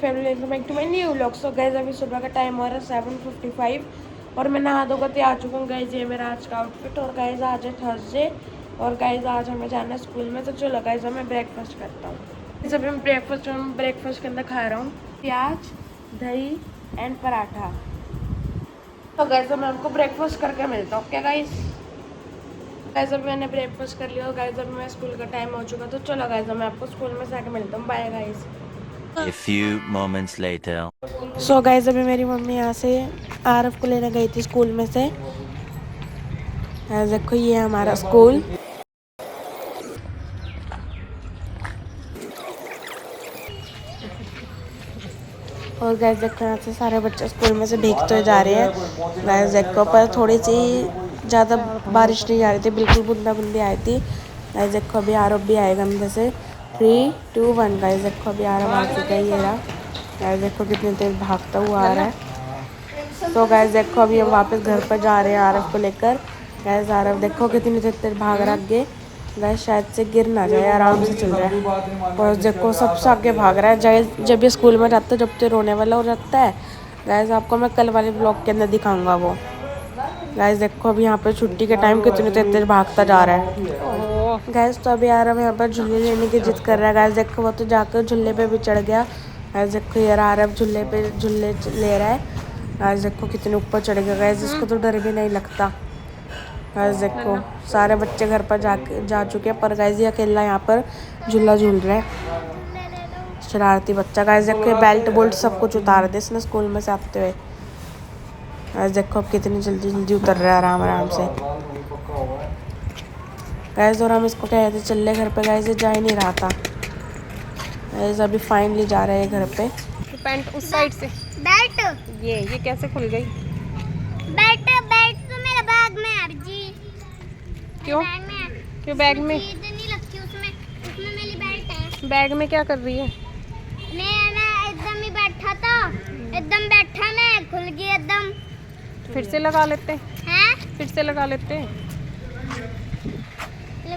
Family, welcome back to my new vlog. So guys अभी सुबह का टाइम हो रहा है 7:55 और मैं नहा धोकर तैयार आ चुका हूँ। गाइस ये मेरा आज का आउटफिट। और गाइस आज है थर्सडे और गाइस आज हमें जाना है स्कूल में। तो चलो गाइस मैं ब्रेकफास्ट करता हूँ। अभी मैं ब्रेकफास्ट के अंदर खा रहा हूँ प्याज, दही एंड पराठा। तो गाइस मैं आपको ब्रेकफास्ट करके मिलता हूँ। क्या गाइस अभी मैंने ब्रेकफास्ट कर लिया और गाइस अभी मैं स्कूल का टाइम हो चुका। तो चलो गाइस मैं आपको स्कूल में से आके मिलता हूँ। Bye guys. A few moments later. So guys अभी मेरी मम्मी यहाँ से आरफ को लेने गई थी स्कूल में से। देखो ये है हमारा स्कूल। और गाइस देखो यहाँ से सारे बच्चे स्कूल में से भीगते हुए जा रहे हैं। गाइस देखो पर थोड़ी सी ज़्यादा बारिश नहीं आ रही थी, बिल्कुल बूंदाबूंदी आई थी। गाइस देखो अभी आरफ भी आएगा अंदर से। 3, 2, 1। गाइस देखो अभी आरफ आ चुका है। ये रहा। गाइस देखो कितनी तेज भागता हुआ आ रहा है। तो गाइस देखो अभी हम वापस घर पर जा रहे हैं आरफ को लेकर। गाइस आरफ देखो कितनी तेज भाग रहा आगे। गाइस शायद से गिर ना जाए, आराम से चल रहा है। और देखो सबसे आगे भाग रहा है। जब ये स्कूल में जाता है जब तो रोने वाला हो जाता है। गाइस आपको मैं कल वाले ब्लॉग के अंदर दिखाऊंगा वो। गाइस देखो अभी यहाँ पे छुट्टी के टाइम कितनी तेज भागता जा रहा है। गाइस तो अभी आरफ यहाँ पर झूले लेने की जिद कर रहा है। गाइस देखो वो तो जाकर झूले पे भी चढ़ गया। गाइस देखो ये आरफ झूले ले रहा है। गाइस देखो कितने ऊपर चढ़ गया। गाइस इसको तो डर भी नहीं लगता। गाइस देखो सारे बच्चे घर पर जा चुके हैं पर गाइस ये अकेला यहाँ पर झूला झूल रहा है, शरारती बच्चा। गाइस देखो ये बेल्ट बोल्ट सब कुछ उतार दे इसने स्कूल में से आते हुए। गाइस देखो अब कितनी जल्दी जल्दी उतर रहा है आराम आराम से। गाइस और हम इसको कह रहे थे चल ले घर पे। गाइस ये जा ही नहीं रहा था। गाइस अभी फाइनली जा रहे हैं घर पे। पैंट उस साइड से बेल्ट ये कैसे खुल गई? बेल्ट तो मेरे बैग में है जी। क्यों क्यों बैग में? नहीं लगती उसमें मेरी बेल्ट है। बैग में क्या कर रही है? मैं एकदम ही बैठा था, एकदम बैठा मैं खुल गई एकदम। फिर से लगा लेते हैं? फिर से लगा लेते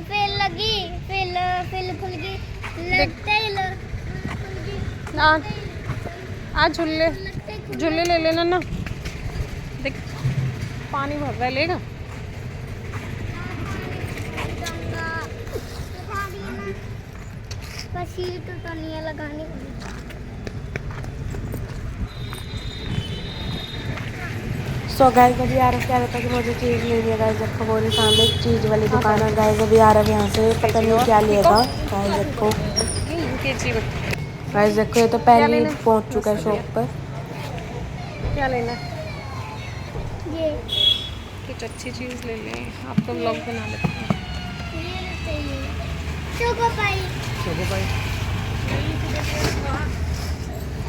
फिर लगी फिर खुल गई लगते ही आज झूले ले लेना ना। देख पानी भर रहा है, लेगा? तो नहीं लगानी। सो गाइस अभी आरफ कह रहा था कि मुझे चीज़ लेनी है। गाइस देखो वो सामने एक चीज़ वाली दुकान है। गाइस अभी आरफ यहाँ से पता नहीं क्या लेगा। गाइस देखो ये तो पहले ही पहुँच चुका है शॉप पर। क्या लेना? ये कुछ अच्छी चीज़ ले लें। आप तो व्लॉग बना लेते हैं।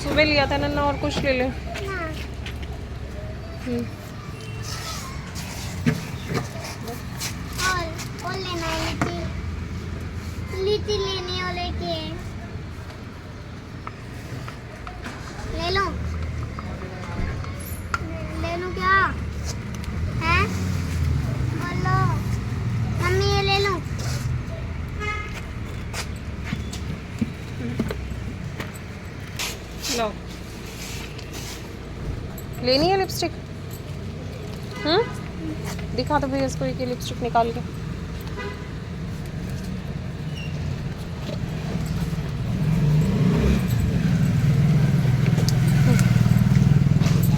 सुबह लिया था ना और कुछ ले ले। और लेना है लीची लेनी और लेके ले लो क्या है? बोलो मम्मी ये ले लो। लो लेनी है लिपस्टिक। दिखा दो भैया इसको एक लिपस्टिक निकाल के।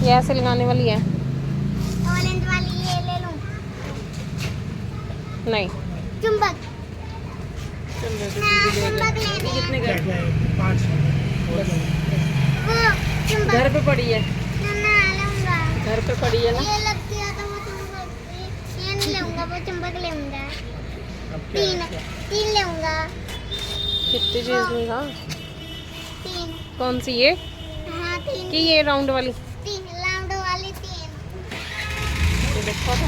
ये ऐसे लगाने वाली है? ऑरेंज वाली ये ले लूं? नहीं चुंबक कितने का? 5 घर पे पड़ी है। लूंगा। घर पे पड़ी है ना। ये लगती है तो वो चुंबक ये नहीं लूंगा, वो चुंबक लूंगा। 3 लूंगा। कितनी चीज लेगा? 3। कौन सी ये? हाँ 3 कि ये राउंड वाली? 3 राउंड वाली 3। ये देखो तो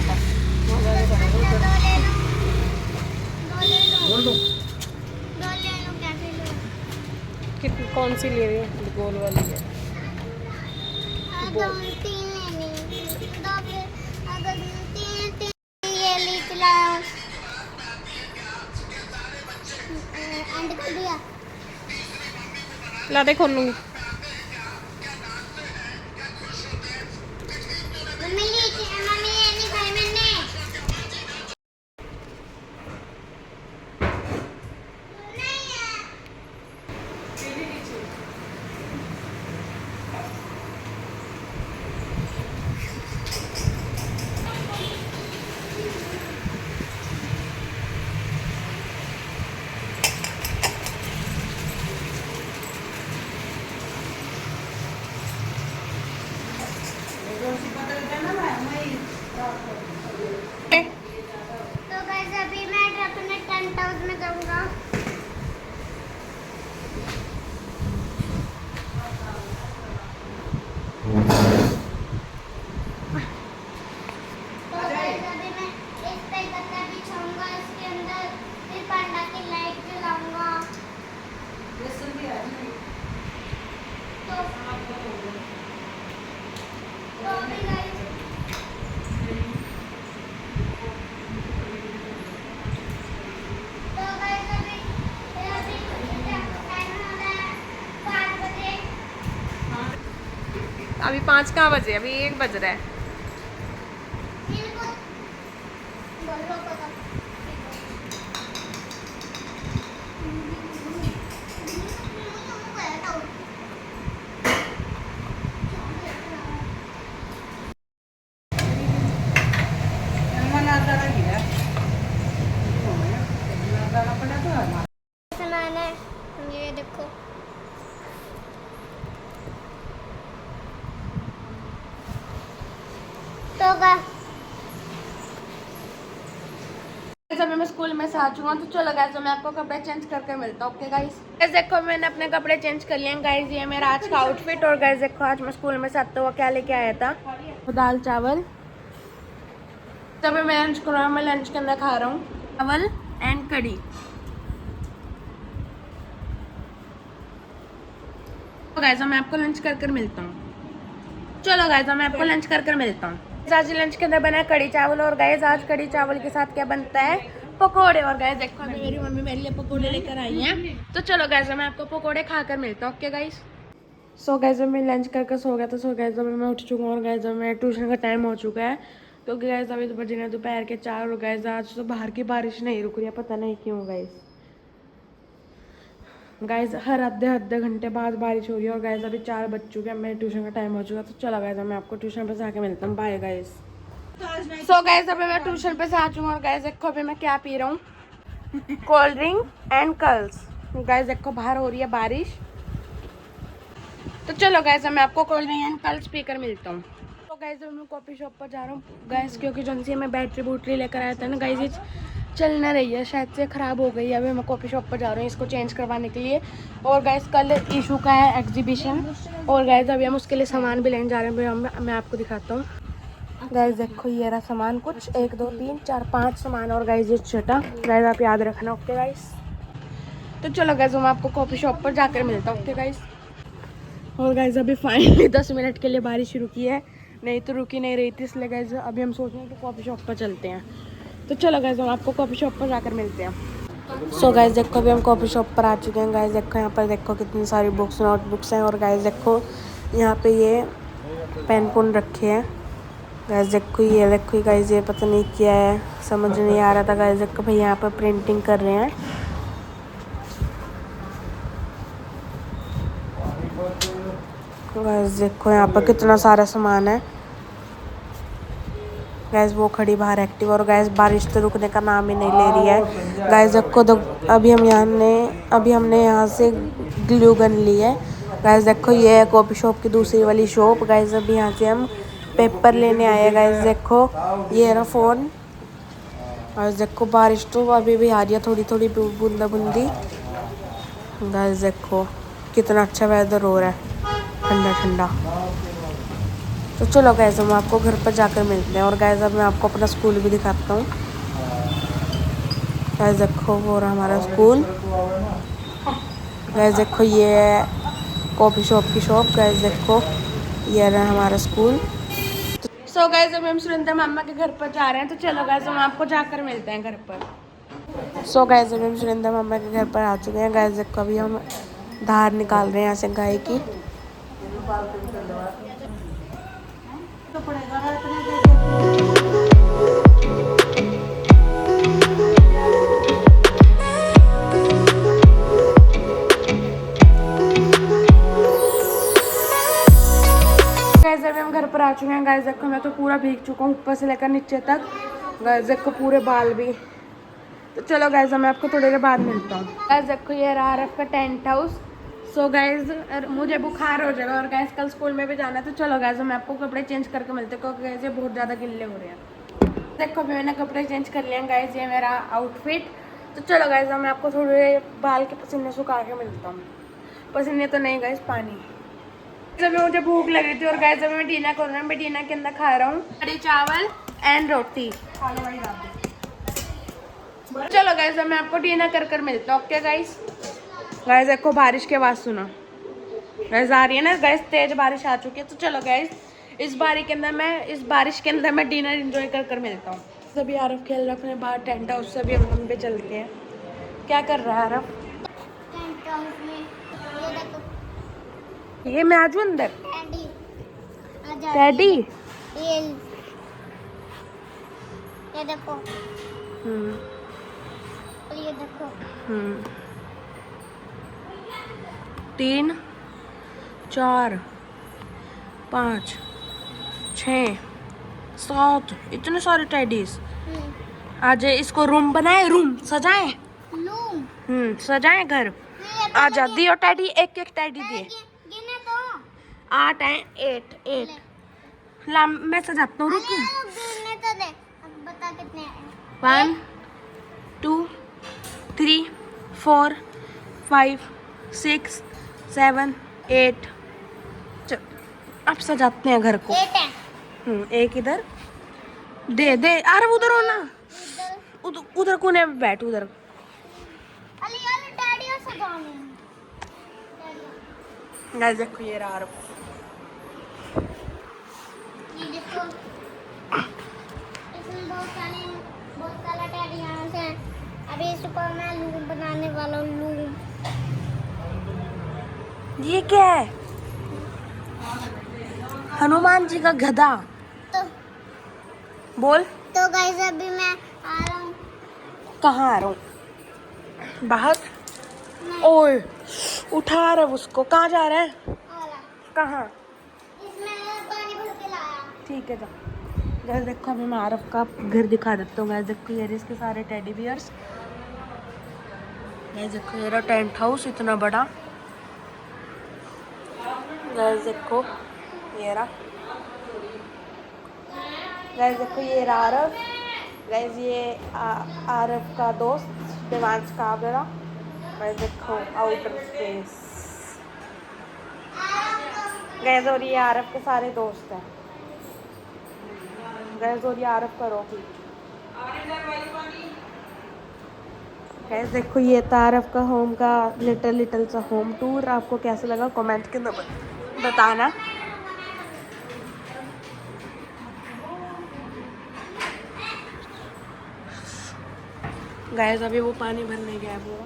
दो ले लो कैसे लो? कौन सी ले रही है? गोल वाली है। दो 3 लेनी। दो फिर अगर 3 ये लीच लाओ। एंड कर दिया। ला दे खोल लूंगी। अभी 5 कहाँ बजे, अभी 1 बज रहा है। सामान है, ये देखो। तो अभी मैं स्कूल में से आ चुका हूँ, तो चलो गाइस मैं आपको कपड़े चेंज करके मिलता हूँ। ओके गाइस, देखो मैंने अपने कपड़े चेंज कर लिए गाइस, ये मेरा आज का आउटफिट। और गाइस देखो आज मैं स्कूल में से आते हुए क्या लेके आया था, दाल चावल। तभी मैं लंच कर रहा हूँ, मैं लंच के अंदर खा रहा हूँ चावल एंड कड़ी। तो गाइस मैं आपको लंच कर मिलता हूँ। चलो गाइस मैं आपको लंच कर मिलता हूँ। आज लंच के अंदर बना है कड़ी चावल। और गाइस आज कड़ी चावल के साथ क्या बनता है, पकोड़े। और गाइस देखो अभी मेरी मम्मी मेरे लिए पकोड़े लेकर आई हैं। तो चलो गाइस मैं आपको पकोड़े खाकर मिलता हूँ। ओके गाइस, सो गाइस मैं लंच करके सो गया था। सो गाइस मैं उठ चुका हूँ और गाइस मैं ट्यूशन का टाइम हो चुका है। तो गाइस अभी तो बजे दोपहर के 4। और गाइस आज तो बाहर की बारिश नहीं रुक रही है, पता नहीं क्यों गाइस हर आधे घंटे बाद बारिश हो रही है। और गाइस अभी 4 बज चुके हैं, मेरे ट्यूशन का टाइम हो चुका है। तो चलो गाइस मैं आपको ट्यूशन पे जाके मिलता हूँ। Bye guys. सो गाइस अभी मैं ट्यूशन पे से आ चुका हूँ। और गाइस देखो अभी मैं क्या पी रहा हूँ, cold drink and curls. Guys देखो बाहर हो रही है बारिश। तो चलो गाइस मैं आपको cold drink and curls P कर मिलता हूँ। तो गाइस मैं कॉफ़ी शॉप पर जा रहा हूँ गाइस, क्योंकि जो सी मैं बैटरी लेकर आया था ना गाइस, ये चल ना रही है, शायद से ख़राब हो गई है। अभी मैं कॉफ़ी शॉप पर जा रहा हूँ इसको चेंज करवाने के लिए। और गाइस कल इशू का है एग्जीबिशन। और गाइस अभी हम उसके लिए सामान भी लेने जा रहे हैं। मैं आपको दिखाता हूँ। गाइस देखो ये रहा सामान, कुछ 1 2 3 4 5 सामान। और गाइस ये छोटा, गाइस आप याद रखना। ओके गाइस, तो चलो गाइस मैं आपको कॉफ़ी शॉप पर जाकर मिलता हूँ। Okay guys. और गाइस अभी फाइनली 10 मिनट के लिए बारिश रुकी है, नहीं तो रुकी नहीं रही थी। इसलिए गाइस अभी हम सोच रहे हैं कि कॉफ़ी शॉप पर चलते हैं। तो चलो गाइस हम आपको कॉफ़ी शॉप पर जाकर मिलते हैं। सो गाइस देखो अभी हम कॉफ़ी शॉप पर आ चुके हैं। गाइस देखो यहाँ पर देखो कितनी सारी बुक्स नोटबुक्स हैं। और गाइस देखो यहाँ पे ये पेन पुन रखे हैं। गाइस देखो गाइस ये पता नहीं क्या है, समझ नहीं आ रहा था। गाइस देखो भाई यहाँ पर प्रिंटिंग कर रहे हैं। गाइस देखो यहाँ पर कितना सारा सामान है। गैस वो खड़ी बाहर एक्टिव। और गैस बारिश तो रुकने का नाम ही नहीं ले रही है। गैस देखो तो अभी हमने यहाँ से ग्लू गन ली है। गैस देखो ये है कॉफ़ी शॉप की दूसरी वाली शॉप। गैस अभी यहाँ से हम पेपर लेने आए हैं। गैस देखो ये रहा फ़ोन। और देखो बारिश तो अभी भी आ रही है, थोड़ी थोड़ी बूंदा बूंदी। गैस देखो कितना अच्छा वेदर हो रहा है, ठंडा ठंडा। तो चलो गाइस हम आपको घर पर जाकर मिलते हैं। और गाइस अब मैं आपको अपना स्कूल भी दिखाता हूँ। गाइस देखो वो रहा हमारा स्कूल। गाइस देखो ये है कॉफ़ी शॉप की शॉप। गाइस देखो ये रहा हमारा स्कूल। सो गाइस अब हम सुरेंद्र मामा के घर पर जा रहे हैं। तो चलो गाइस हम आपको जाकर मिलते हैं घर पर। सो गाइस अब हम सुरेंद्र मामा के घर पर आ चुके हैं। गाइस देखो अभी हम धार निकाल रहे हैं यहाँ से गाय की। हम घर पर आ चुके हैं। गाइस देखो मैं तो पूरा भीग चुका हूँ ऊपर से लेकर नीचे तक। गाइस देखो पूरे बाल भी। तो चलो गाइस मैं आपको थोड़ी देर बाद मिलता हूँ। गाइस देखो ये रहा आरफ का टेंट हाउस। सो गाइस मुझे बुखार हो जाएगा और गाइस कल स्कूल में भी जाना है। तो चलो गाइस मैं आपको कपड़े चेंज करके मिलते हैं, क्योंकि गाइस ये बहुत ज़्यादा गिल्ले हो रहे हैं। देखो अभी मैंने कपड़े चेंज कर लिए हैं गाइस, ये मेरा आउटफिट। तो चलो गाइस मैं आपको थोड़े बाल के पसीने सुखा के मिलता हूँ। पसीने तो नहीं गाइस, पानी। जब मुझे भूख लग रही थी और गाइस मैं डिनर कर रहा हूँ। मैं डिनर के अंदर खा रहा हूँ कड़ी चावल एंड रोटी। चलो गाइस मैं आपको डिनर कर मिलता हूँ। Okay guys. गाइस देखो बारिश के आवाज़ सुनो, गाइस आ रही है ना गाइस, तेज बारिश आ चुकी है। तो चलो गाइस इस बारिश के अंदर मैं डिनर एंजॉय कर मिलता हूँ। सभी आरफ खेल रहे अपने बाहर टेंट हाउस से। भी हम पे चलते हैं। क्या कर रहा है आरफ? टेंट हाउस में ये देखो ये मैं आ जाऊँ अंदर? कैंडी। मजा टैडी। ये देखो, और ये देखो। 3 4 5 6 7 इतने सारे टेडीज। आज इसको रूम बनाए, रूम सजाए। सजाए घर। आजा दियो टेडी, एक एक टेडी दिए। गिने तो 8 है, 8 ला मैं सजाता हूँ, रुक। गिनने तो दे, अब बता कितने हैं। 1 2 3 4 5 6 7 8। चल अब सजाते हैं घर को। 8 है। एक इधर दे दे। अरे उधर हो ना, उधर कोने में बैठ उधर। अली अली टैडी सजाने। गाइस देखो ये रहा आरव। ये देखो, इसमें बहुत सारा टैडी यहाँ से। अभी इसको मैं लूम बनाने वाला हूँ, लूम। ये क्या है? हनुमान जी का गधा। तो बोल। तो गाइस अभी मैं आ रहा हूँ। कहाँ आ रहा हूँ? बाहर। ओए उठा रहा उसको। कहाँ जा रहा है? कहाँ? इसमें पानी भर के लाया। ठीक है जा। गाइस देखो अभी मैं आरव का घर दिखा देता हूँ। गाइस देखो ये इसके सारे टेडी बियर्स। गाइस देखो ये रहा टेंट हाउस इतना बड़ा। गाइस देखो ये रहा। गाइस देखो ये रहा आरव। गाइस ये आरव का दोस्त देवांश काबरा। गाइस देखो आउटर स्पेस। गाइस और ये आरव के सारे दोस्त हैं। गाइस और ये आरव का रॉकी। गाइस देखो ये था आरव का होम का लिटिल सा होम टूर। आपको कैसा लगा कमेंट के अंदर बताना। गाइस अभी वो पानी भरने गया पूरा।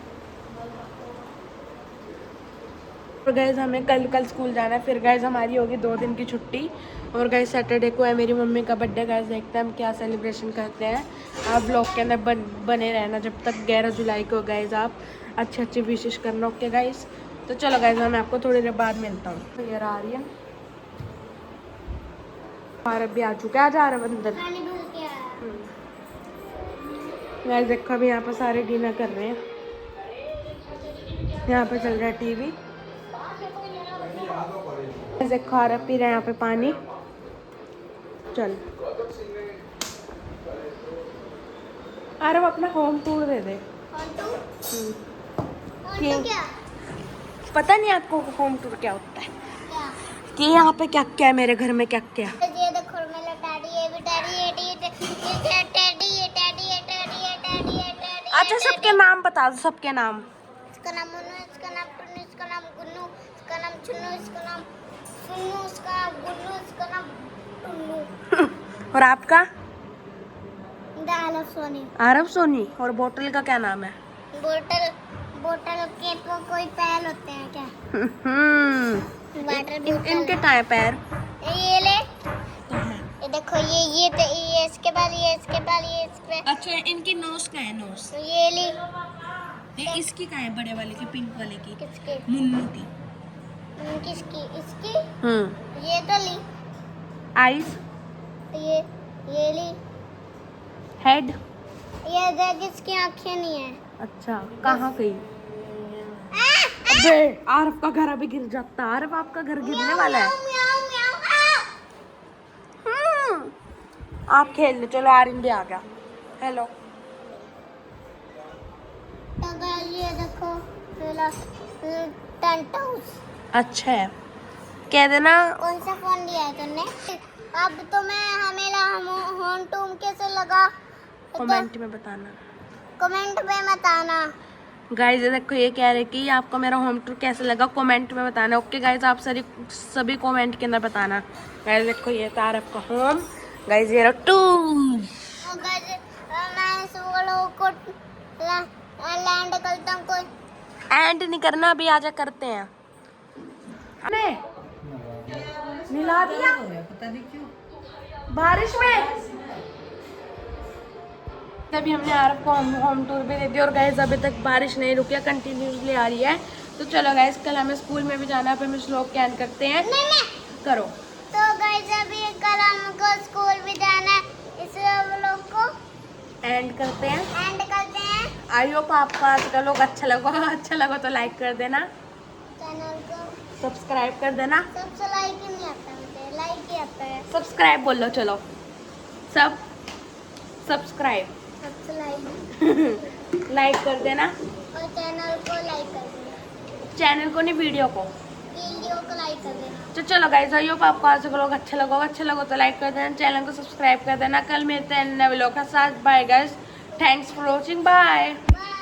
और गाइस हमें कल स्कूल जाना है। फिर गाइस हमारी होगी 2 दिन की छुट्टी। और गाइस सैटरडे को है मेरी मम्मी का बर्थडे। गाइस देखते हैं हम क्या सेलिब्रेशन करते हैं। आप ब्लॉग के अंदर बने रहना जब तक 11 जुलाई को। गाइस आप अच्छे विशेष करना। ओके गाइस, तो चलो गाइस मैं आपको थोड़ी देर बाद मिलता हूँ। तो ये आ रही है और अभी आ चुका है। आज आ रहा है अंदर। पानी भर के आया। गाइस देखो अभी यहाँ पर सारे डिनर कर रहे हैं। यहाँ पे चल रहा है टीवी। देखो आ रहा पी रहे हैं यहाँ पे पानी। चल आरव अपना होम टूर दे दे। और क्या? पता नहीं आपको होम टूर क्या होता है क्या? कि यहाँ पे क्या क्या है, मेरे घर में क्या क्या। ये देखो मेरा टैडी, ये भी टैडी, ये टैडी, ये टैडी, ये टैडी, ये टैडी, ये टैडी, ये टैडी। अच्छा सबके नाम बता दो, सबके नाम। इसका नाम मुन्नू, इसका नाम टुन्नू, इसका नाम गुन्नू, इसका नाम चुन्नू, इसका नाम सुन्नू, इसका नाम गुन्नू, इसका नाम टुन्नू। और आपका? दाल सोनी। आरव सोनी। और बोतल का क्या नाम है? बोतल के तो कोई पैर होते हैं क्या? वाटर बोतल। इनके कहाँ है पैर? ये ले, ये देखो, ये इसके बाद, ये इसके बाद, ये इसके। अच्छा इनकी नोज का है? नोज ये ली। इसकी कहाँ है? बड़े वाले की, पिंक वाले की, किसकी? मुन्नू की। किसकी? इसकी। ये तो ली। आईज। ये ली। हेड। ये देख, इसकी आंखें नहीं है। अच्छा कहाँ गई? अबे आरव का घर अभी गिर जाता। आरव आपका घर गिरने वाला है। म्याऊं, म्याऊं, आप खेल लो। चलो आरिन भी आ गया। हेलो। तो गाइस ये देखो टेंट हाउस। अच्छा है, कह देना। कौन सा फोन लिया है तुमने? अब तो मैं हमें होम टूर कैसे लगा कमेंट में बताना। कमेंट में बताना। गाइस देखो ये कह रहे कि आपको मेरा होम टूर कैसे लगा कमेंट में बताना। ओके गाइस आप सभी कमेंट के अंदर बताना। गाइस देखो ये था आरव का होम। गाइस ये रहा टूर। गाइस मैं इस वालों को लैंड करता हूँ। कोई एंड नहीं करना, अभी आजा करते हैं। मिला दिया पता नहीं क्यों। बारिश में। तभी हमने आरब को होम टूर भी दे दिया और गाइस अभी तक बारिश नहीं रुकी है, कंटिन्यूसली आ रही है। तो चलो गाइस कल हमें स्कूल में भी जाना है, फिर हम इस व्लॉग के एंड करते हैं। करो तो गाइस अभी कल हमको स्कूल भी जाना है, इस व्लॉग को एंड करते हैं। एंड करते हैं। आई होप आपको आज का व्लॉग अच्छा लगा तो लाइक कर देना, चैनल को सब्सक्राइब कर देना। सबसे लाइक ही नहीं आता, मुझे लाइक ही आता है। सब्सक्राइब बोल लो, चलो सब सब्सक्राइब सबसे लाइक लाइक कर देना, और चैनल को लाइक कर देना, चैनल को नहीं वीडियो को। वीडियो को लाइक कर देना। तो चलो गाइस आई होप आपको आज का व्लॉग अच्छा लगा तो लाइक कर देना, चैनल को सब्सक्राइब कर देना। कल मिलते हैं नए व्लॉग के साथ। Bye guys, thanks for watching, bye. Bye.